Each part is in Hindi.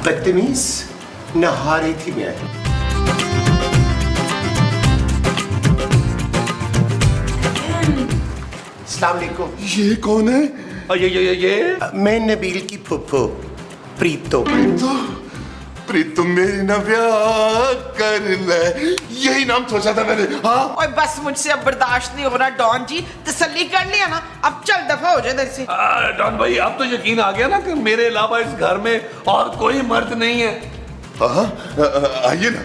बदतमीज नहा रही थी मैं। अस्सलाम वालेकुम। ये कौन है? ये मैं नबील की फुफ्फो प्रीतो। प्रीतो मेरी ना ब्याह कर ले, यही नाम सोचा था मैंने। हाँ ओए बस मुझसे अब बर्दाश्त नहीं हो रहा डॉन जी, तसल्ली कर लिया ना, अब चल दफा हो जाए इधर से। डॉन भाई अब तो यकीन आ गया ना कि मेरे अलावा इस घर में और कोई मर्द नहीं है। हाँ, आइए ना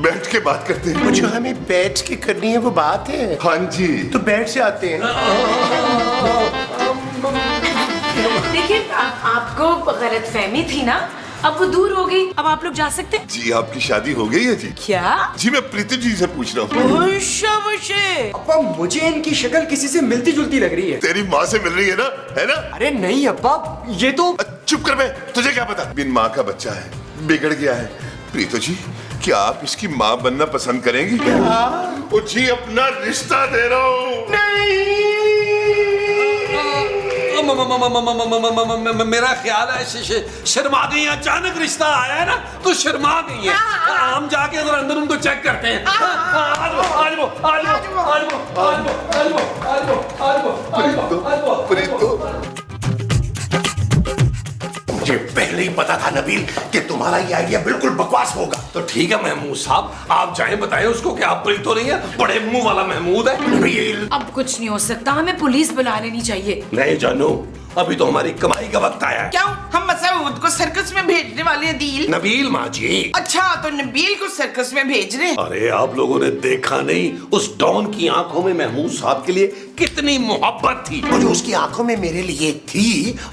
बैठ के बात करते हैं। जो हमें बैठ के करनी है वो बात है। हाँ जी तो बैठ से आते हैं। देखिए आपको गलतफहमी थी ना, अब वो दूर हो गई, अब आप लोग जा सकते हैं। जी आपकी शादी हो गई है जी? क्या? जी मैं प्रीति जी से पूछ रहा हूँ। अब्बा मुझे इनकी शक्ल किसी से मिलती जुलती लग रही है। तेरी माँ से मिल रही है ना, है ना? अरे नहीं अब्बा, ये तो चुप कर बे, तुझे क्या पता? बिन माँ का बच्चा है, बिगड़ गया है। प्रीतो जी क्या आप इसकी माँ बनना पसंद करेंगी? ओ जी अपना रिश्ता दे रहा हूँ। मेरा ख्याल है शर्मा गई, अचानक रिश्ता आया है ना तो शर्मा गई है। हम जाके अंदर उनको चेक करते हैं। प्रीतो मुझे पहले ही पता था नबील कि तुम्हारा ये आइडिया बिल्कुल बकवास होगा। तो ठीक है महमूद साहब, आप जाएं बताएं उसको कि आप प्रीतो नहीं है, बड़े मुंह वाला महमूद है। नबील अब कुछ नहीं हो सकता, हमें पुलिस बुला लेनी चाहिए। नहीं जानू, अभी तो हमारी कमाई का वक्त आया है। क्यों, हम मसूद को सर्कस में भेजने वाले हैं दील? नबील माँ जी। अच्छा तो नबील को सर्कस में भेज रहे हैं। अरे आप लोगों ने देखा नहीं उस डॉन की आंखों में महमूद साहब के लिए कितनी मोहब्बत थी। और जो उसकी आंखों में मेरे लिए थी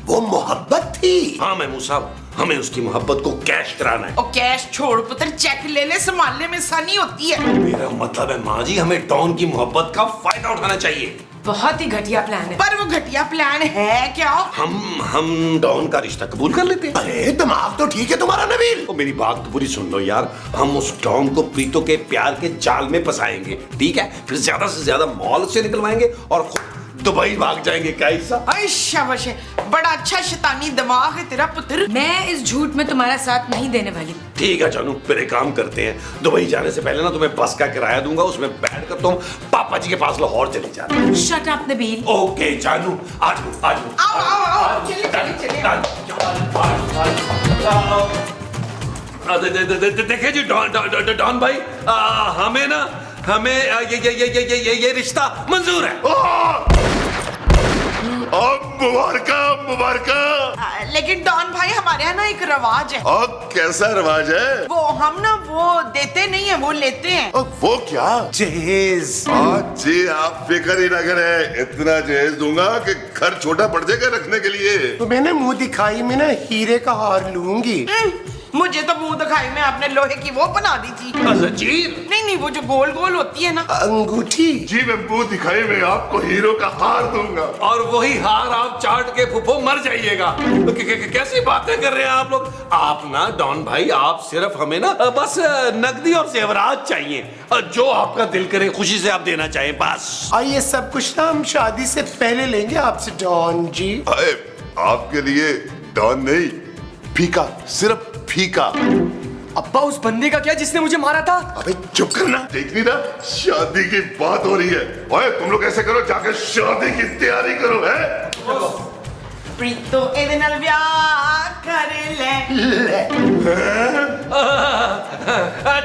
वो मोहब्बत थी। हाँ महमूद साहब, हमें उसकी मोहब्बत को कैश कराना है। और कैश छोड़ पुत्र, चेक ले ले, संभालने में आसानी होती है। मेरा मतलब है माँ जी, हमें डॉन की मोहब्बत का फायदा उठाना चाहिए। बहुत ही घटिया प्लान है। पर वो घटिया प्लान है क्या? हम डॉन का रिश्ता कबूल कर लेते हैं। अरे दिमाग तो ठीक है तुम्हारा नबील। तो मेरी बात तो पूरी सुन लो यार, हम उस डॉन को प्रीतो के प्यार के जाल में फंसाएंगे, ठीक है? फिर ज्यादा से ज्यादा मॉल से निकलवाएंगे और खुद दुबई भाग जाएंगे। क्या हिस्सा? शाबाश है, बड़ा अच्छा शैतानी दिमाग है तेरा पुत्र। मैं इस झूठ में तुम्हारा साथ नहीं देने वाली। ठीक है जानू, फिर एक काम करते हैं, दुबई जाने से पहले ना तुम्हें बस का किराया दूंगा, उसमें बैठ कर तुम पापा जी के पास लाहौर चली जाना। Shut up Nabeel. ओके जानू, आज आओ, चले। देखिए जी डॉन भाई, हमें ये रिश्ता मंजूर है। मुबारका। लेकिन डॉन भाई हमारे यहाँ ना एक रवाज है। कैसा रिवाज है? हम ना वो देते नहीं है, वो लेते हैं। वो क्या? जहेज। जी आप फिक्र ही ना करें, इतना जहेज दूंगा कि घर छोटा पड़ जाएगा रखने के लिए। तो मैंने मुंह दिखाई में ना हीरे का हार लूंगी। मुझे तो मुंह दिखाई में आपने लोहे की वो बना दी थी। जंजीर? नहीं, वो जो गोल गोल होती है ना, अंगूठी। जी मैं मुंह दिखाई में आपको हीरो का हार दूंगा। और वही हार आप चाट के फुफो मर जाइएगा। कैसी बातें कर रहे हैं आप लोग? आप ना डॉन भाई, आप सिर्फ हमें ना बस नकदी और जेवरात चाहिए, जो आपका दिल करे खुशी से आप देना चाहें बस। और ये सब कुछ ना हम शादी से पहले लेंगे आपसे डॉन जी। आपके लिए डॉन नहीं, फीका, सिर्फ फीका। अब्बा उस बंदे का क्या जिसने मुझे मारा था? अबे चुप करना, देख ली ना शादी की बात हो रही है। ओए तुम लोग ऐसे करो, जाकर शादी की तैयारी करो। है प्रीतो ਇਹਦੇ ਨਾਲ ਵਿਆਹ कर ले।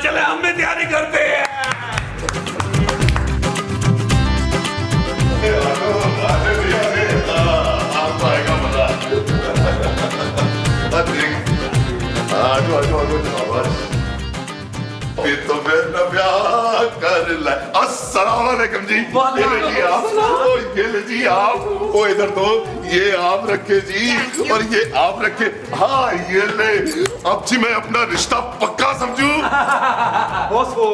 चले हम भी तैयारी करते हैं। आपको आएगा मजा। फिर तो फिर न ब्याह कर ले। अस्सलाम वालेकुम जी। ये लीजिए आप, ये लीजिए आप, ओ इधर तो ये आप रखे जी और ये आप रखे। हाँ ये ले। अब जी मैं अपना रिश्ता पक्का समझूं। बॉस वो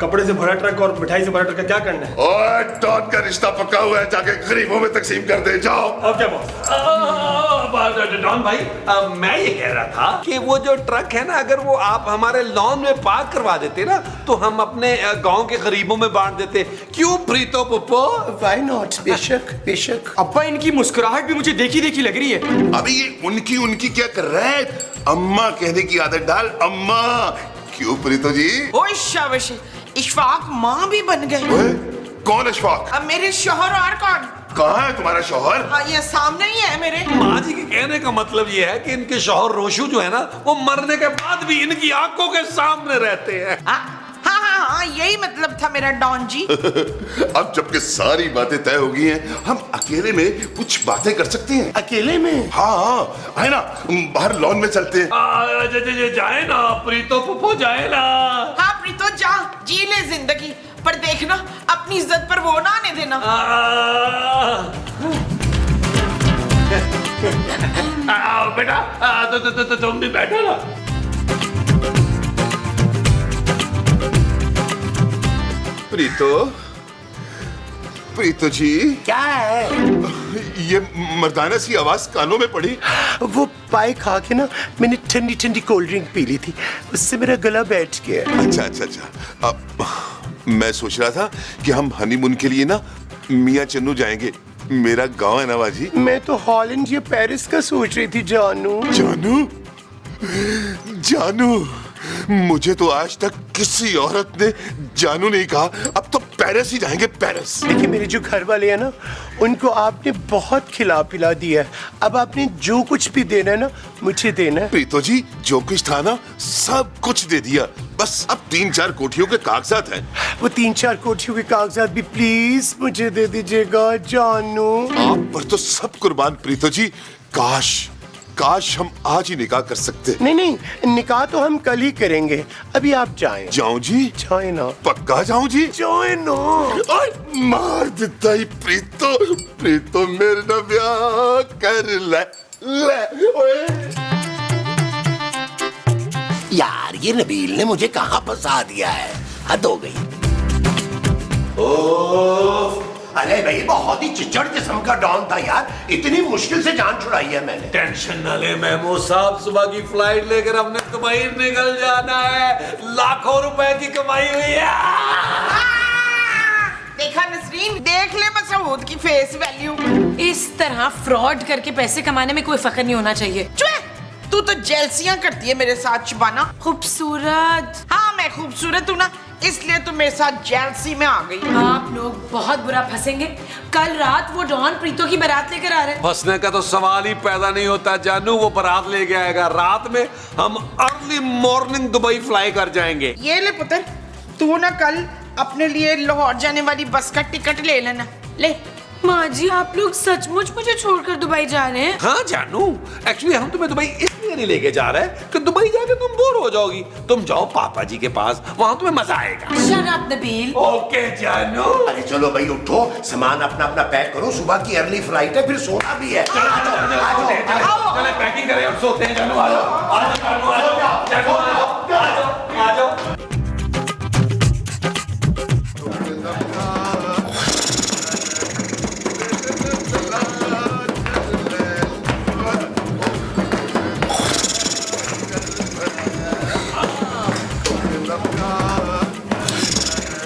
कपड़े से भरा ट्रक और मिठाई से भरा ट्रक का क्या करना है? ओए डॉन का रिश्ता पक्का हुआ है, जाके गरीबों में तकसीम कर दे, जाओ। अब क्या बॉस? डॉन भाई मैं ये कह रहा था कि वो जो ट्रक है ना, अगर वो आप हमारे लॉन में पार्क करवा देते ना, तो हम अपने गांव के गरीबों में बांट देते। क्यों प्रीतो पुप्पो? Why not? बेशक बेशक। अब्बा, इनकी मुस्कुराहट भी मुझे देखी देखी लग रही है। अभी ये उनकी क्या कर रहा है? अम्मा कहने की आदत डाल, अम्मा। क्यों प्रीतो जी? ओए शाबाश, इशफाक माँ भी बन गए। ओए, कौन अशफाक? अब मेरे शोहर और कौन? कहाँ है तुम्हारा शौहर? हाँ, ये सामने ही है मेरे। माँ जी के कहने का मतलब ये है कि इनके शौहर रोशू जो है ना, वो मरने के बाद भी इनकी आंखों के सामने रहते हैं। हाँ, यही मतलब था मेरा डॉन जी। अब जबकि सारी बातें तय हो गई हैं, हम अकेले में कुछ बातें कर सकते हैं। अकेले में? हाँ, है ना, बाहर लॉन में चलते हैं। जाए ना प्रीतो पुप्पो, जाए ना। हाँ प्रीतो, जा जी ले जिंदगी, पर देखना अपनी इज्जत पर वो ना आने देना। बेटा तुम भी बैठो ना। प्रीतो जी, क्या है? ये मर्दाना सी आवाज कानों में पड़ी। वो पाए खा के ना मैंने ठंडी ठंडी कोल्ड ड्रिंक पी ली थी, उससे मेरा गला बैठ गया। अच्छा। अब मैं सोच रहा था कि हम हनीमून के लिए ना मियाँ चन्नू जाएंगे। मेरा गांव है नवाजी। मैं तो हॉलैंड या पेरिस का सोच रही थी। जानू, मुझे तो आज तक किसी औरत ने जानू नहीं कहा। अब तो पेरिस ही जाएंगे, पेरिस। देखिए, मेरे जो घर वाले हैं ना, उनको आपने बहुत खिला पिला दिया है। अब आपने जो कुछ भी देना है ना, मुझे देना है। प्रीतो जी, जो कुछ था ना सब कुछ दे दिया, बस अब 3-4 कोठियों के कागजात हैं। वो 3-4 कोठियों के कागजात भी प्लीज मुझे दे दीजिएगा जानू। आप पर तो सब कुर्बान प्रीतो जी। काश हम आज ही निकाह कर सकते। नहीं, निकाह तो हम कल ही करेंगे। अभी आप जाएं। जाऊं जी? जाए ना। पक्का जाऊं जी? जाए ना। मार देता ही प्रीतो मेरे ना ब्याह कर ले। ओए। यार, ये नबील ने मुझे कहाँ फंसा दिया है, हद हो गई। अरे भाई, बहुत ही चिचड़ किस्म का डॉन था यार, इतनी मुश्किल से जान छुड़ाई है मैंने। टेंशन न ले महमूद साहब, सुबह की फ्लाइट लेकर हमने दुबई निकल जाना है। लाखों रुपए की कमाई हुई है। देखा नसरीन, देख ले मसूद की फेस वैल्यू। इस तरह फ्रॉड करके पैसे कमाने में कोई फख्र नहीं होना चाहिए। तू तो जेलसियां करती है मेरे साथ शबाना। खूबसूरत। हाँ, मैं खूबसूरत हूँ ना, इसलिए तू मेरे साथ जेलसी में आ गई। आप लोग बहुत बुरा फंसेंगे। कल रात वो डॉन प्रीतो की बारात लेकर आ रहे हैं। फंसने का तो सवाल ही पैदा नहीं होता जानू। वो बारात लेके आएगा रात में, हम अर्ली मॉर्निंग दुबई फ्लाई कर जाएंगे। ये ले पुत्र, तू ना कल अपने लिए लाहौर जाने वाली बस का टिकट ले लेना। ले। माँ जी, आप लोग सचमुच मुझे छोड़कर दुबई जा रहे हैं? हाँ जानू, एक्चुअली हम तुम्हें दुबई इसलिए नहीं लेके जा रहे हैं कि दुबई जाके तुम बोर हो जाओगी। तुम जाओ पापा जी के पास, वहाँ तुम्हें मजा आएगा। Shut up Nabeel. ओके जानू। अरे चलो भाई, उठो, सामान अपना अपना पैक करो, सुबह की अर्ली फ्लाइट है, फिर सोना भी है। चले पैकिंग करें, अब सोते हैं जानू। आ जाओ।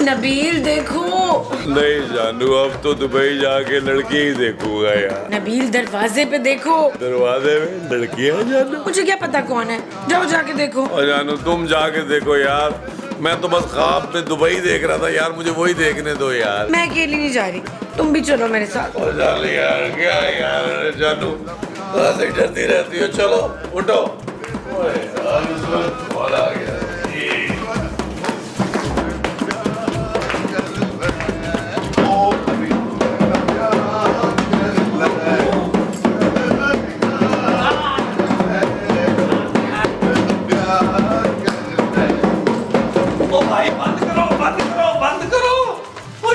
नबील देखो। नहीं जानू, अब तो दुबई जाके लड़की ही देखूंगा यार। नबील दरवाजे पे देखो। दरवाजे में लड़कियां जानू? मुझे क्या पता कौन है, जाओ जाके देखो। और जानू तुम जाके देखो यार, मैं तो बस ख्वाब में दुबई देख रहा था यार, मुझे वही देखने दो यार। मैं अकेली नहीं जा रही, तुम भी चलो मेरे साथ। और जान यार, क्या यार जानू, ऐसे डरती रहती हो। चलो उठो। ओए यार, इसमें कॉल आ गया।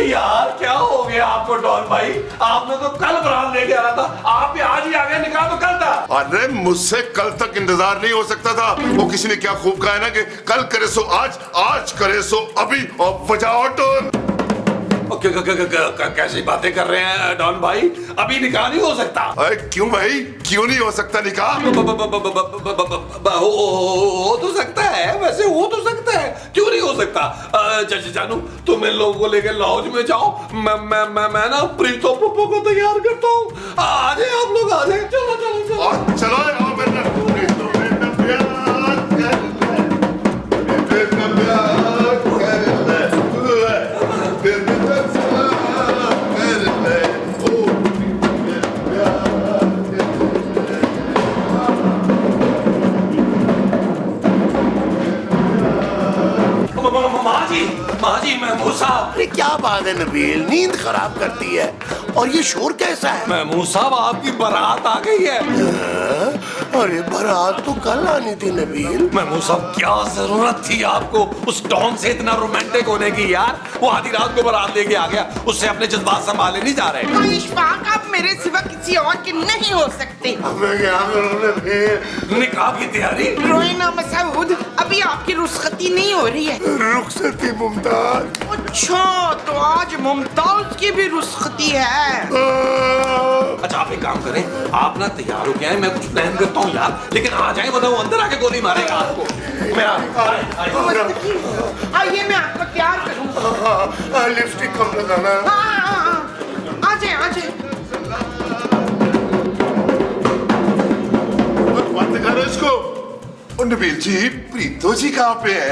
यार क्या हो गया आपको डॉन भाई? आपने तो कल बारात लेके आना था, आप भी आज ही आ गए। निकाह तो कल था। अरे मुझसे कल तक इंतजार नहीं हो सकता था। वो किसी ने क्या खूब कहा है ना कि कल करे सो आज, आज करे सो अभी, और बजाओ टोन। कैसी बातें कर रहे हैं डॉन भाई? अभी निकाह नहीं हो सकता। अरे क्यों भाई, क्यों नहीं हो सकता निकाह? हो तो सकता है, वैसे हो तो सकता है, क्यों नहीं हो सकता? जानू तुम इन लोगों को लेकर लॉज में जाओ, मैं ना प्रीतो पुप्पो को तैयार करता हूँ। आ जाए आप लोग, आ जाए। चलो चलो चलो चलो आओ मेरा प्रीतो मेरा प्यार कर ले, मेरा प्यार कर ले, मेरा प्यार कर ले, ओ मेरा प्यार माँ जी महमूद साहब। अरे क्या बात है नबील, नींद खराब करती है। और ये शोर कैसा है? महमूद साहब आपकी बारात आ गई है। अरे बारात तो कल आनी थी नबील। महमूद साहब क्या जरूरत थी आपको उस डॉन से इतना रोमांटिक होने की यार? वो आधी रात को बारात लेके आ गया, उससे अपने जज्बात संभाले नहीं जा रहे। तो इशफाक आप मेरे सिवा किसी और के नहीं हो सकते। मैं क्या करूं नबील? निकाह की तैयारी। रोइना मसूद, अभी आपकी रुस्खती नहीं हो रही है। रुखसती मुमताज। अच्छा, तो आज मुमताज की भी रुस्खती है। अच्छा आप एक काम करें, आप ना तैयार हो गए, मैं कुछ प्लान करता हूँ यार, लेकिन आ जाए बताओ, अंदर आके गोली मारेगा आपको। मेरा आइए मैं आपको तैयार करूँ। लिपस्टिक कम लगाना। आ जाए आ जाए। बंद करो इसको। ओ नबील जी, प्रीतो जी कहाँ पे है?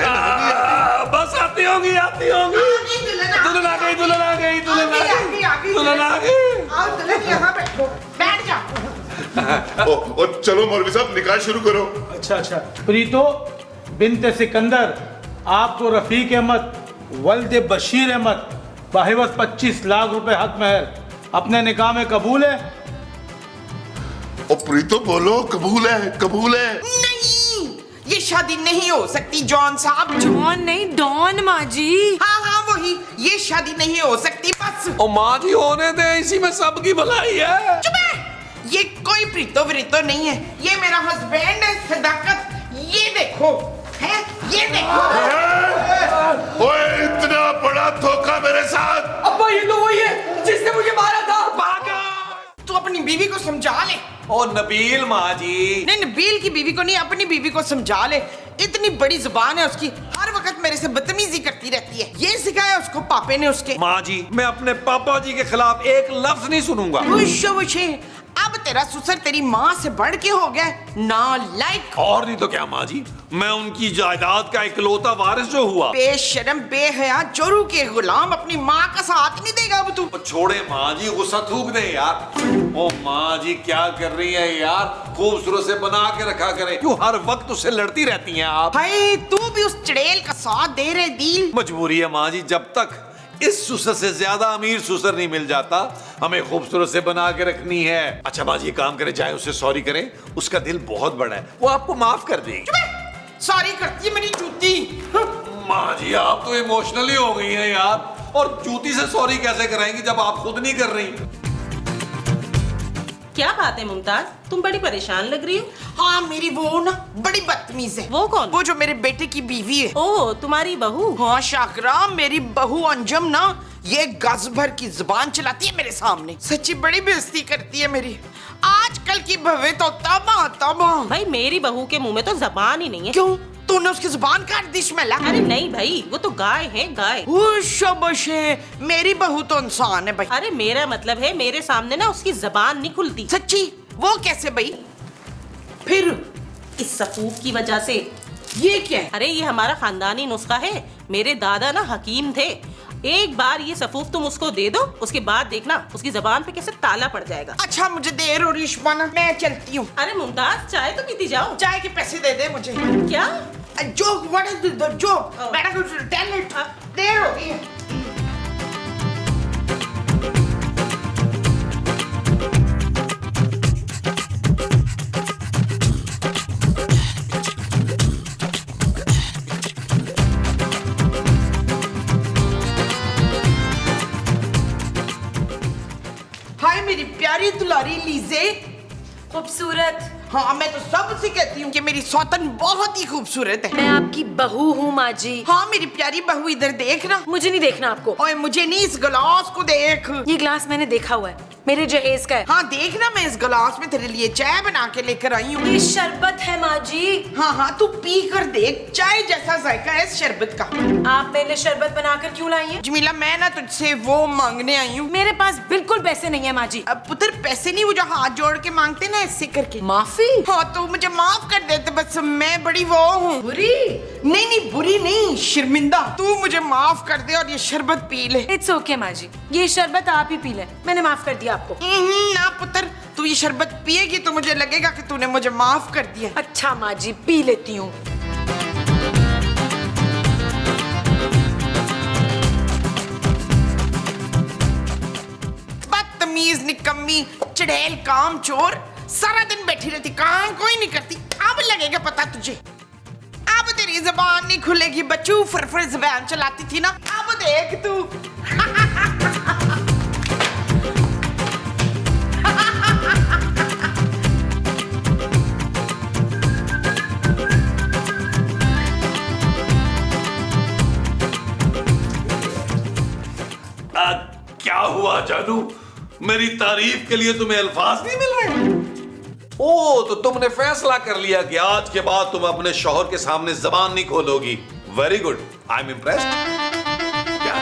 बस आती होगी दुल्हन आ गई, दुल्हन आ गई, दुल्हन आ गई, दुल्हन आ गई। आओ दुल्हन, यहाँ बैठो, बैठ जाओ। ओ चलो मौलवी साहब निकाह शुरू करो। अच्छा प्रीतो बिन्ते सिकंदर, आपको रफीक अहमद वल्द बशीर अहमद बाहिवस 25 लाख रुपए हक महर अपने निकाह में कबूल है? ओ प्रीतो बोलो, कबूल है, कबूल है। नहीं, ये शादी नहीं हो सकती जॉन साहब। जॉन नहीं, डॉन माँ जी। हाँ वही, ये शादी नहीं हो सकती बस। ओ माँ जी होने दे, इसी में सबकी भलाई है। चुप है, ये कोई प्रीतो वरीतो नहीं है, ये मेरा हस्बैंड है सदाकत। ये देखो है, ये देखो। ओए इतना बड़ा धोखा मेरे साथ। अब्बा ये तो वही है जिसने मुझे मारा था। तू अपनी बीवी को समझा ले। ओ नबील माँ जी। नहीं, नबील की बीवी को नहीं, अपनी बीवी को समझा ले। इतनी बड़ी जुबान है उसकी, हर वक्त मेरे से बदतमीजी करती रहती है। ये सिखाया उसको पापे ने उसके। माँ जी मैं अपने पापा जी के खिलाफ एक लफ्ज नहीं सुनूंगा। अब तेरा ससुर तेरी माँ से बढ़ के हो गया नालायक। और नहीं तो क्या माँ जी, मैं उनकी जायदाद का इकलौता वारिस जो हुआ। बेशरम बेहया चोरू के गुलाम, अपनी माँ का साथ नहीं देगा अब तू। छोड़े माँ जी, गुस्सा थूक दे यार। ओ माँ जी क्या कर रही है यार, खूबसूरत से बना के रखा करें, क्यों हर वक्त उससे लड़ती रहती हैं आप? भाई तू भी उस चड़ेल का साथ दे रहे दिल। मजबूरी है माँ जी, जब तक इस ससुर से ज्यादा अमीर ससुर नहीं मिल जाता, हमें खूबसूरत से बना के रखनी है। अच्छा माँ जी काम करें, जाए उससे सॉरी करें, उसका दिल बहुत बड़ा है, वो आपको माफ कर देगी। सॉरी करती है मेरी जूती। माँ जी आप तो इमोशनली हो गई हैं यार, और जूती से सॉरी कैसे कराएंगी जब आप खुद नहीं कर रही? क्या बात है मुमताज, तुम बड़ी परेशान लग रही हो। हाँ मेरी वो ना बड़ी बदतमीज है। वो कौन? वो जो मेरे बेटे की बीवी है। ओह तुम्हारी बहू। हाँ शाकरा, मेरी बहू अंजम ना ये गज भर की जुबान चलाती है मेरे सामने, सच्ची बड़ी बेइज्जती करती है मेरी। आजकल की भवे तो तबाह तबाह। भाई मेरी बहू के मुंह में तो जबान ही नहीं है। क्यों, तूने उसकी जुबान काट दी स्मेला? अरे नहीं भाई, वो तो गाय है गाय। शाबाश है, मेरी बहू तो इंसान है भाई। अरे मेरा मतलब है मेरे सामने ना उसकी जबान नहीं खुलती। सच्ची? वो कैसे भाई? फिर इस सफूफ की वजह से। ये क्या है? अरे ये हमारा खानदानी नुस्खा है, मेरे दादा ना हकीम थे। एक बार ये सफूफ तुम उसको दे दो, उसके बाद देखना उसकी जबान पे कैसे ताला पड़ जाएगा। अच्छा मुझे देर हो रही इश्माना, मैं चलती हूँ। अरे मुमताज चाय तो पीती जाओ। चाय के पैसे दे दे मुझे। क्या joke? What is the joke? बेटा कुछ टेल इट। देर हो गई है। हाय मेरी प्यारी दुलारी लीजे। खूबसूरत, हाँ, मैं तो सबसे कहती हूँ कि मेरी सौतन बहुत ही खूबसूरत है। मैं आपकी बहू हूँ माँ जी। हाँ, मेरी प्यारी बहू, इधर देखना। मुझे नहीं देखना आपको। ओए, मुझे नहीं, इस गिलास को देख। ये ग्लास मैंने देखा हुआ है, मेरे जहेज का है। हाँ देखना, मैं इस गिलास में तेरे लिए चाय बना के लेकर आई हूँ। ये शरबत है माँ जी। हाँ हाँ, तू पी कर देख, चाय जैसा जायका है इस शरबत का। आप मेरे लिए शरबत बनाकर क्यों लाई हैं? जमीला, मैं ना तुझसे वो मांगने आई हूँ। मेरे पास बिल्कुल पैसे नहीं है माँ जी। अब पुत्र, पैसे नहीं, वो जो हाथ जोड़ के मांगते ना ऐसे करके। माफी? हाँ, तो मुझे माफ कर देते, बस मैं बड़ी वो हूँ। बुरी? नहीं नहीं, बुरी नहीं, शर्मिंदा। तू मुझे माफ कर दे और ये शरबत पी ले। इट्स ओके माँ जी, ये शरबत आप ही पी ले, मैंने माफ कर दिया आपको। ना पुत्र, तू ये शरबत पिएगी तो मुझे लगेगा कि तूने मुझे माफ कर दिया। अच्छा माँ जी, पी लेती हूँ। बदतमीज, निकम्मी, चढ़ेल, काम चोर, सारा दिन बैठी रहती, काम कोई नहीं करती। अब लगेगा पता तुझे, अब तेरी जबान नहीं खुलेगी बच्चू। फरफर जबान चलाती थी ना, अब देख तू। क्या हुआ जानू, मेरी तारीफ के लिए तुम्हें अल्फाज नहीं मिल रहे? ओ, तो तुमने फैसला कर लिया कि आज के बाद तुम अपने शौहर के सामने जबान नहीं खोलोगी। Very good, I am impressed.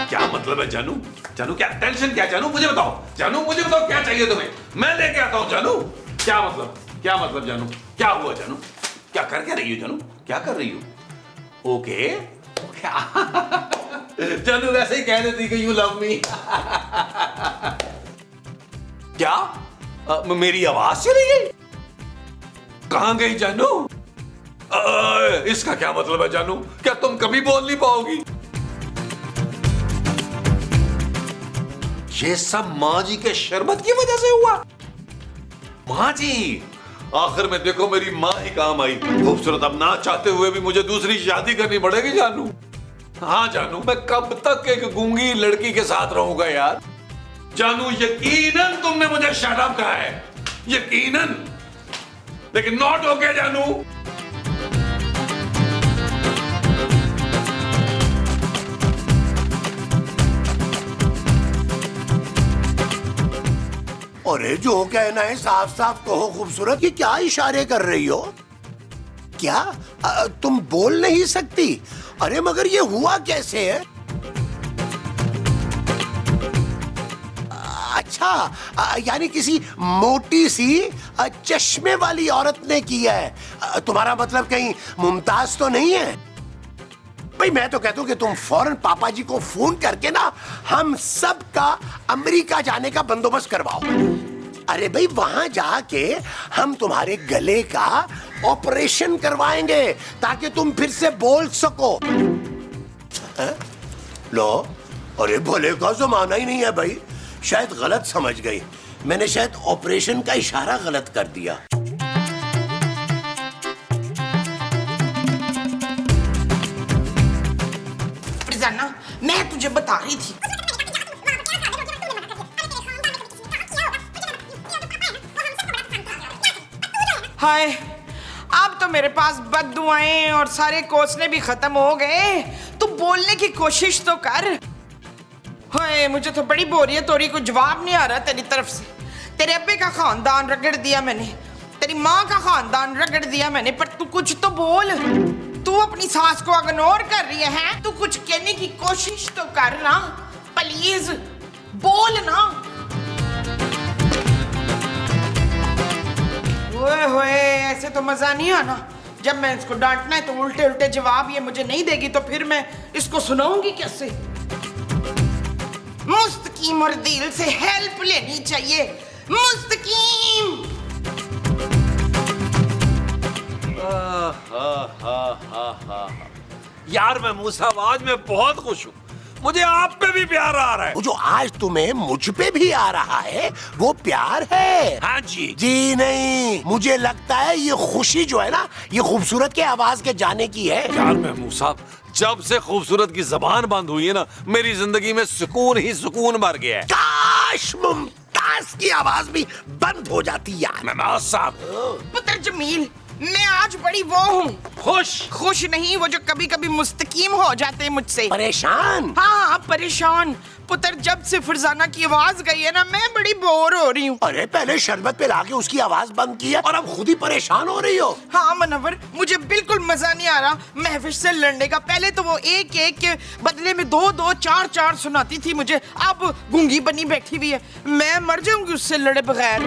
क्या मतलब है जानू? जानू, क्या टेंशन क्या? जानू मुझे बताओ, जानू मुझे बताओ, क्या चाहिए तुम्हें? मैं लेके आता हूं जानू। क्या मतलब जानू? क्या हुआ जानू? क्या कर क्या रही हो जानू? क्या कर रही हो? ओके, जानू वैसे ही कह देती कि यू लव मी। क्या मेरी आवाज चली गई? कहां गई जानू? इसका क्या मतलब है जानू? क्या तुम कभी बोल नहीं पाओगी? ये सब माँ जी के शरबत की वजह से हुआ। माँ जी, आखिर में देखो मेरी माँ ही काम आई। खूबसूरत, अब ना चाहते हुए भी मुझे दूसरी शादी करनी पड़ेगी जानू। हाँ जानू, मैं कब तक एक गूंगी लड़की के साथ रहूंगा यार? जानू, यकीनन तुमने मुझे शट अप कहा है, यकीनन, लेकिन नॉट ओके जानू। अरे जो कहना है साफ साफ कहो खूबसूरत, ये क्या इशारे कर रही हो? क्या तुम बोल नहीं सकती? अरे मगर ये हुआ कैसे है? अच्छा, यानी किसी मोटी सी चश्मे वाली औरत ने किया है। तुम्हारा मतलब कहीं मुमताज तो नहीं है? भाई मैं तो कहता हूं कि तुम फौरन पापा जी को फोन करके ना हम सब का अमेरिका जाने का बंदोबस्त करवाओ। अरे भाई वहां जाके हम तुम्हारे गले का ऑपरेशन करवाएंगे ताकि तुम फिर से बोल सको। लो, अरे भले का जमाना ही नहीं है भाई, शायद गलत समझ गई। मैंने शायद ऑपरेशन का इशारा गलत कर दिया। जाना, मैं तुझे बता रही थी। हाय, अब तो मेरे पास बद्दुआएं और सारे कोसने भी खत्म हो गए। तू बोलने की कोशिश तो कर। हाय, मुझे तो बड़ी बोरियत हो रही, कोई जवाब नहीं आ रहा तेरी तरफ से। तेरे अब्बे का खानदान रगड़ दिया मैंने, तेरी माँ का खानदान रगड़ दिया मैंने, पर तू कुछ तो बोल। तू अपनी सास को इग्नोर कर रही है, तू कुछ कहने की कोशिश तो कर ना, प्लीज बोल ना। ओए होए, ऐसे तो मजा नहीं आना। जब मैं इसको डांटना है तो उल्टे उल्टे जवाब ये मुझे नहीं देगी तो फिर मैं इसको सुनाऊंगी कैसे? मुस्तकीम और दिल से हेल्प लेनी चाहिए, मुस्तकीम। यार मैं मूसा, आज मैं बहुत खुश हूँ, मुझे आप पे भी प्यार आ रहा है। वो जो आज तुम्हें मुझ पे भी आ रहा है वो प्यार है। हाँ जी। जी नहीं, मुझे लगता है ये खुशी जो है ना, ये खूबसूरत के आवाज के जाने की है। यार महमूद साहब, जब से खूबसूरत की जबान बंद हुई है ना, मेरी जिंदगी में सुकून ही सुकून भर गया है। काश मुमताज सांस की आवाज भी बंद हो जाती यार। नवाज साहब, पुत्र जमील, मैं आज बड़ी वो हूँ, खुश नहीं, वो जो कभी कभी मुस्तकीम हो जाते हैं मुझसे। परेशान? हाँ, परेशान। पुत्र, जब से फरजाना की आवाज गई है ना, मैं बड़ी बोर हो रही हूँ। अरे पहले शरबत पे लाके उसकी आवाज बंद की है और अब खुद ही परेशान हो रही हो। हाँ मनवर, मुझे बिल्कुल मजा नहीं आ रहा महफिल से लड़ने का। पहले तो वो एक एक के बदले में दो दो चार चार सुनाती थी मुझे, अब गूंगी बनी बैठी हुई है। मैं मर जाऊंगी उससे लड़े बगैर।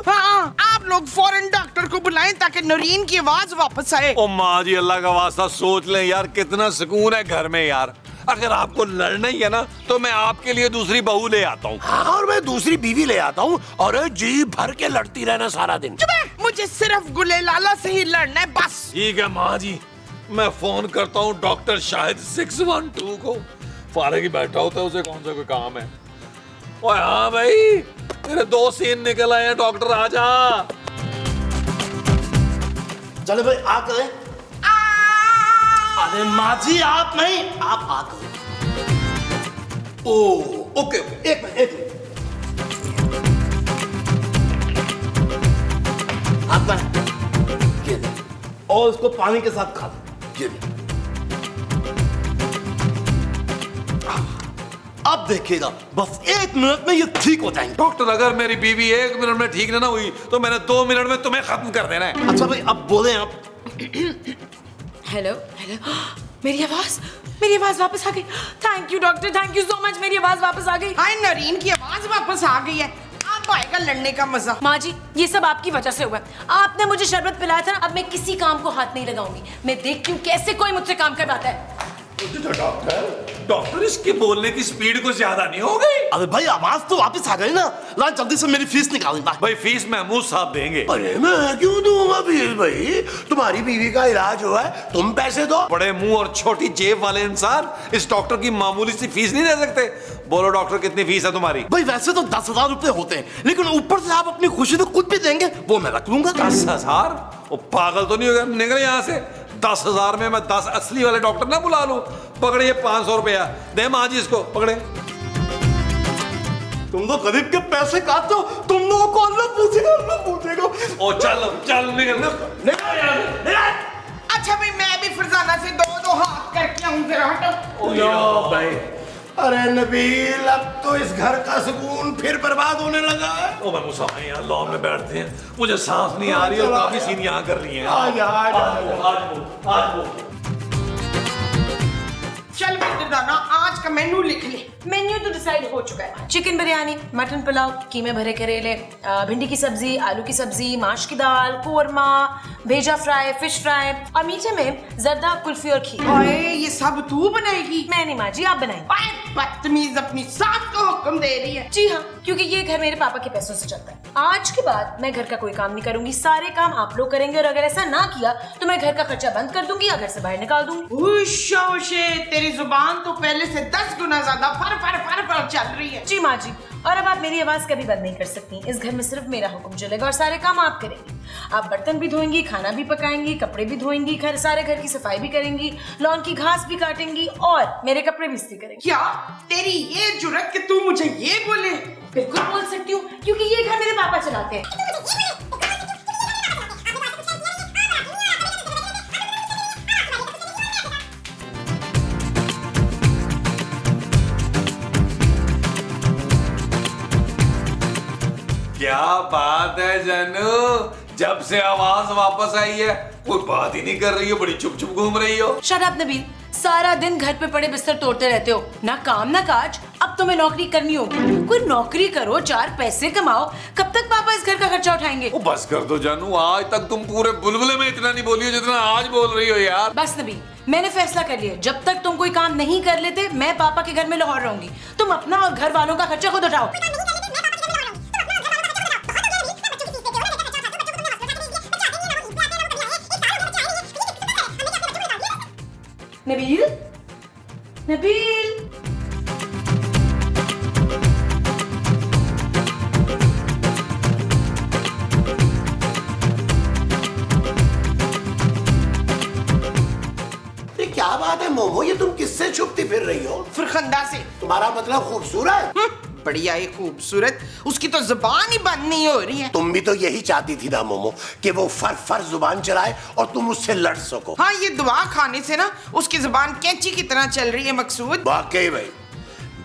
हाँ, आप लोग फौरन डॉक्टर को बुलाएं ताकि नरीन की आवाज वापस आए। ओ माँ जी, अल्लाह का वास्ता सोच लें यार, कितना सुकून है घर में यार। अगर आपको लड़ना ही है ना, तो मैं आपके लिए दूसरी बहू ले आता हूँ। हाँ, और मैं दूसरी बीवी ले आता हूँ और जी भर के लड़ती रहना सारा दिन। मुझे सिर्फ गुले लाला से ही लड़ना है बस। ठीक है माँ जी, मैं फोन करता हूँ डॉक्टर शाहिद 612 को। फारिग ही बैठा होता है, उसे कौन सा कोई काम है। ओए हाँ भाई, तेरे 2 सीन निकल आए हैं, डॉक्टर आजा। चलो भाई आ करें। अरे माँ जी आप नहीं, आप आ करें। ओ ओके, एक मिनट। आप ये ले। और उसको पानी के साथ खा लो। ये ले। अब देखिएगा, बस 1 मिनट में ये ठीक हो जाएंगे। डॉक्टर, अगर मेरी बीवी 1 मिनट में ठीक ना हुई तो मैंने 2 मिनट में तुम्हें खत्म कर देना है। अच्छा भाई, अब बोले आप। हेलो हेलो, मेरी आवाज वापस आ गई। Thank you doctor, thank you so much, मेरी आवाज वापस आ गई। हाय, नरीन की आवाज वापस आ गई है। अब आएगा लड़ने का मजा। माँ जी, ये सब आपकी वजह से हुआ है। आपने मुझे शरबत पिलाया था ना, अब मैं किसी काम को हाथ नहीं लगाऊंगी। मैं देखती हूँ कैसे कोई मुझसे काम करवाता है। डॉक्टर, इसकी बोलने की स्पीड कुछ ज्यादा नहीं हो गई? अरे भाई, आवाज तो वापस आ गई ना। ला जल्दी से मेरी फीस निकाल। भाई फीस महमूद साहब देंगे। अरे मैं क्यों दूंगा फीस भाई? तुम्हारी बीवी का इलाज हुआ है, तुम पैसे दो। बड़े मुंह और छोटी जेब वाले इंसान इस डॉक्टर की मामूली सी फीस नहीं दे सकते। बोलो डॉक्टर, कितनी फीस है तुम्हारी? भाई वैसे तो 10,000 रुपए होते हैं, लेकिन ऊपर से आप अपनी खुशी तो कुछ भी देंगे, वो मैं रख लूंगा। 10,000? वो पागल तो नहीं हो गया? निकले यहाँ से। 10,000 में मैं 10 असली वाले डॉक्टर ना बुला लूं। पकड़िए 500 रुपया दे माँ जी, इसको पकड़े। तुम लोग गरीब के पैसे काटो, तुम लोगों को अल्लाह पूछेगा। ओ चल निकल। अच्छा भाई, मैं भी फरजाना से दो हाथ करके आऊं, जरा हटो। भाई, अरे नबील, अब तो इस घर का सुकून फिर बर्बाद होने लगा है। ओ मैं मुसाफिर यहाँ लॉन में बैठते हैं, मुझे सांस नहीं आ रही और काफी सीन यहाँ कर रही हैं। आज चल बेटे दाना, आज का मेनू लिख ले। मेन्यू तो डिसाइड हो चुका है। चिकन बिरयानी, मटन पुलाव, कीमे भरे करेले, भिंडी की सब्जी, आलू की सब्जी, माश की दाल, कोरमा, भेजा फ्राई, फिश फ्राई और मीठे में जर्दा, कुल्फी और खीर। ओए, ये सब तू बनाएगी? मैं नहीं माँ जी, आप बनाएं। बदतमीज, अपनी सास को हुक्म दे रही है। जी हाँ, क्योंकि ये घर मेरे पापा के पैसों से चलता है। आज के बाद मैं घर का कोई काम नहीं करूंगी, सारे काम आप लोग करेंगे और अगर ऐसा ना किया तो मैं घर का खर्चा बंद कर दूंगी या घर से बाहर निकाल दूंगी। तेरी जुबान तो पहले से 10 गुना ज्यादा फर चल रही है। जी माँ जी, और अब आप मेरी आवाज कभी बंद नहीं कर सकती। इस घर में सिर्फ मेरा हुक्म चलेगा और सारे काम आप करेंगी। आप बर्तन भी धोएंगी, खाना भी पकाएंगी, कपड़े भी धोएंगी, सारे घर की सफाई भी करेंगी, लॉन की घास भी काटेंगी और मेरे कपड़े भी इस्त्री करेंगी। क्या तेरी ये जुर्रत कि तू मुझे ये बोले? बिल्कुल बोल सकती हूँ, क्योंकि ये घर मेरे पापा चलाते हैं। क्या बात है जानू, जब से आवाज वापस आई है कोई बात ही नहीं कर रही हो, बड़ी चुप चुप घूम रही हो। शट अप नबील, सारा दिन घर पे पड़े बिस्तर तोड़ते रहते हो, ना काम ना काज। अब तुम्हें नौकरी करनी होगी, कोई नौकरी करो, 4 पैसे कमाओ। कब तक पापा इस घर का खर्चा उठाएंगे? ओ बस कर दो जानू, आज तक तुम पूरे बुलबुले में इतना नहीं बोली हो जितना आज बोल रही हो यार। बस नबील, मैंने फैसला कर लिया, जब तक तुम कोई काम नहीं कर लेते मैं पापा के घर में लाहौर रहूंगी। तुम अपना और घर वालों का खर्चा खुद उठाओ। नबील, नबील, क्या बात है मोमो, ये तुम किससे छुपती फिर रही हो? फरखंदा से। तुम्हारा मतलब खूबसूरत? बढ़िया ही खूबसूरत, उसकी तो जुबान ही बंद नहीं हो रही है। तुम भी तो यही चाहती थी ना मोमो कि वो फर जुबान चलाए और तुम उससे लड़ सको। हाँ, ये दुआ खाने से ना उसकी जुबान कैंची की तरह चल रही है मकसूद। वाकई भाई,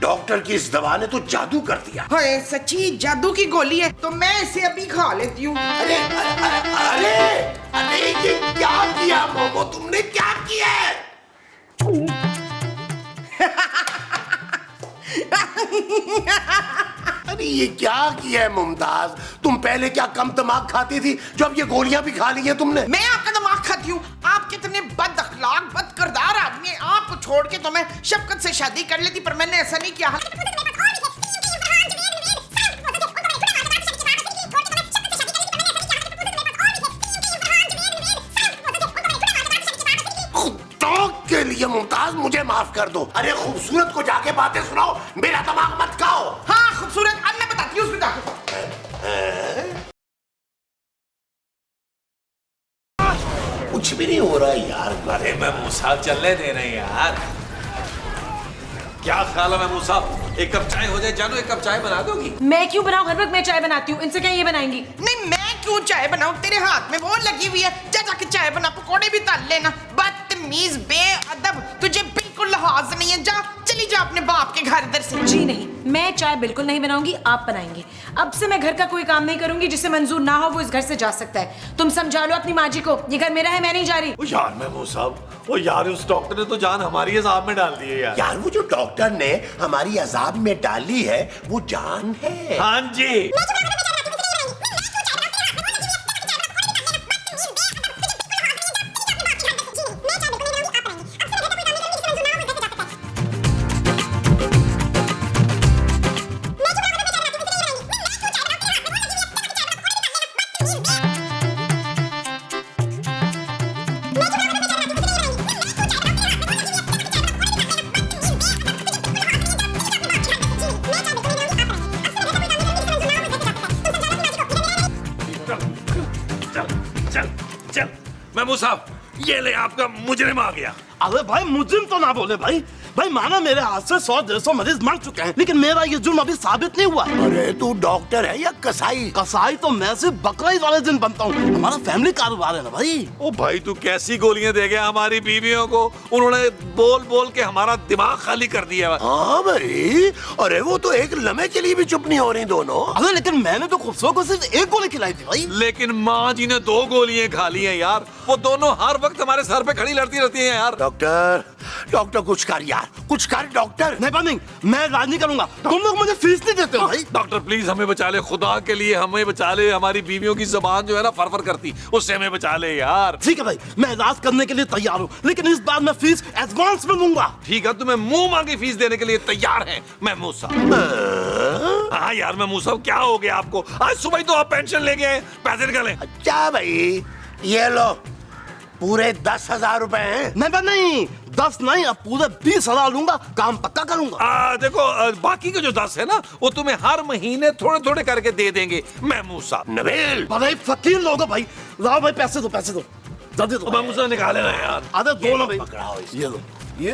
डॉक्टर की इस दवा ने तो जादू कर दिया। हाय, सच्ची जादू की गोली है, तो मैं इसे अभी खा लेती हूँ। अरे अरे अरे अरे ये क्या किया मोमो, तुमने क्या किया है? अरे ये क्या किया है मुमताज, तुम पहले क्या कम दिमाग खाती थी जो अब ये गोलियां भी खा ली है तुमने? मैं आपका दिमाग खाती हूँ? आप कितने बद अखलाक, बद किरदार आदमी हैं। आपको छोड़ के तो मैं शफकत से शादी कर लेती, पर मैंने ऐसा नहीं किया। के लिए मुमताज मुझे माफ कर दो। अरे खूबसूरत को जाके बातें सुनाओ, मेरा दिमाग मत खाओ। हाँ खूबसूरत, अब मैं बताती हूँ उसको जाके। कुछ भी नहीं हो रहा है यार। अरे महमूद साहब चलने दे रहे हैं यार। क्या ख्याल है महमूद साहब, एक कप चाय हो जाए? जानू एक कप चाय बना दोगी? मैं क्यों बनाऊं, हर वक्त मैं चाय बनाती हूँ, इनसे क्या ये बनाएंगी? नहीं, मैं क्यों चाय बनाऊं, तेरे हाथ में वो लगी हुई है, जा जाके चाय बना, पकौड़े भी तल लेना। बदतमीज, बेअदब, तुझे बिल्कुल लिहाज नहीं है। जा, चली जा अपने बाप के घर इधर से। जी नहीं, मैं चाय बिल्कुल नहीं बनाऊंगी, आप बनाएंगे। अब से मैं घर का कोई काम नहीं करूंगी, जिसे मंजूर ना हो वो इस घर से जा सकता है। तुम समझा लो अपनी माँ जी को, ये घर मेरा है, मैं नहीं जा रही। ओ यार महमूद साहब, वो यार उस डॉक्टर ने तो जान हमारी अजाब में डाल दी है यार। यार वो जो डॉक्टर ने हमारी अजाब में डाली है वो जान है। हाँ जी। चल महमूद साहब, ये ले आपका मुजरिम आ गया। अरे भाई मुजरिम तो ना बोले भाई। भाई माना मेरे हाथ से 100-150 मरीज मर चुके हैं, लेकिन मेरा ये जुर्म अभी साबित नहीं हुआ। अरे तू डॉक्टर है या कसाई? कसाई तो मैं सिर्फ बकरा ईद वाले दिन बनता हूँ, हमारा फैमिली कारोबार है ना भाई। ओ भाई तू कैसी गोलियां दे गया हमारी बीवियों को, उन्होंने बोल बोल के हमारा दिमाग खाली कर दिया। हाँ भाई, अरे वो तो एक लम्हे के लिए भी चुप नहीं हो रही दोनों। अरे लेकिन मैंने तो खूबसूरत को सिर्फ एक गोली खिलाई थी भाई। लेकिन माँ जी ने 2 गोलियां खा ली हैं यार, वो दोनों हर वक्त हमारे सर पे खड़ी लड़ती रहती हैं यार। डॉक्टर डॉक्टर कुछ कर यार, कुछ कर डॉक्टर। नहीं, मैं इलाज नहीं करूंगा, तुम लोग मुझे फीस नहीं देते हो भाई। डॉक्टर प्लीज हमें बचा ले, खुदा के लिए हमें बचा ले, हमारी बीवियों की जुबान जो है ना फर करती, उससे हमें बचा ले यार। ठीक है भाई, मैं इलाज करने के लिए तैयार हूँ, लेकिन इस बार मैं फीस एडवांस में लूंगा। ठीक है, तुम्हें मुंह मांगी फीस देने के लिए तैयार है महमूद साहब। हाँ यार महमूद साहब, क्या हो गया आपको? आज सुबह ही तो आप पेंशन ले गए, पैसे निकालें। अच्छा भाई, ये लो पूरे 10,000 रुपए हैं। नहीं 10 नहीं, अब पूरे 20,000 लूंगा, काम पक्का करूंगा। देखो बाकी के जो 10 है ना, वो तुम्हें हर महीने थोड़े थोड़े करके दे देंगे महमूद साहब। नबील, भाई फकीर लोग हो भाई, लाओ भाई पैसे दो जल्दी दो। महमूद साहब निकाले ना यार। अरे दो ना भाई, पकड़ाओ इसे। ये लो, ये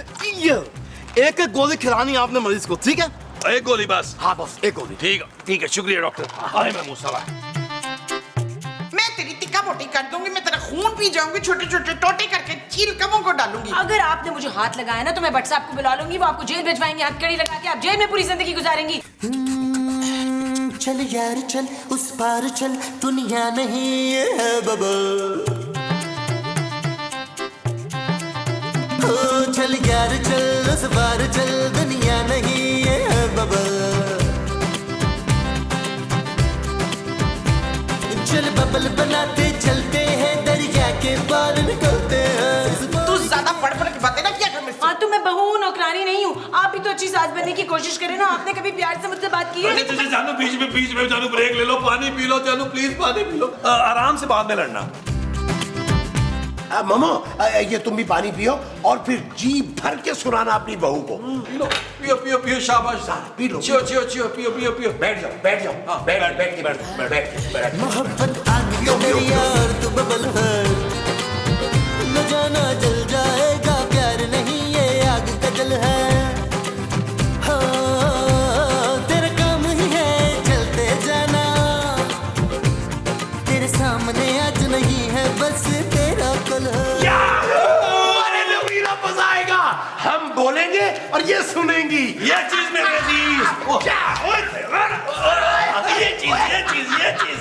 एक एक गोली खिलानी है आपने मरीज को, ठीक है? एक गोली बस? हाँ बस एक गोली। ठीक है, शुक्रिया डॉक्टर। आए महमूद साहब। मैं तेरी टिक्का बोटी कर दूंगी, मैं तेरा खून पी जाऊंगी, छोटे छोटे टोटे करके चील कमों को डालूंगी। अगर आपने मुझे हाथ लगाया ना तो मैं भट्ट साहब को बुला लूंगी, वो आपको जेल भिजवाएंगे, हथकड़ी लगा के आप जेल में पूरी जिंदगी गुजारेंगी। चल यार चल, उस पार चल, दुनिया नहीं है बबल। ओ चल यार चल, उस पार चल, दुनिया नहीं है बबल। चल बबल बनाते चलते हैं, दरिया के पार निकलते हैं। तू ज्यादा पढ़ के बातें ना किया कर मुझसे। हाँ तो मैं बहू हूँ, नौकरानी नहीं हूँ। आप भी तो अच्छी सास बनने की कोशिश करें ना, आपने कभी प्यार से मुझसे बात की है? तुझे जानू बीच में जानू ब्रेक ले लो, पानी पी लो जानू, प्लीज पानी पी लो, आराम से बाद में लड़ना। मामा, ये तुम भी पानी पियो और फिर जी भर के सुनाना अपनी बहू को। पियो शाबाश, पी लो। चियो पियो। बैठ जाओ। हाँ, बैठ। मोहब्बत आग का दरिया और तू बबल है, न जाना जल जाएगा, प्यार नहीं ये आग का जल है। हाँ, तेरे काम और ये सुनेंगी। ये चीज मेरे अजीज, क्या? ये चीज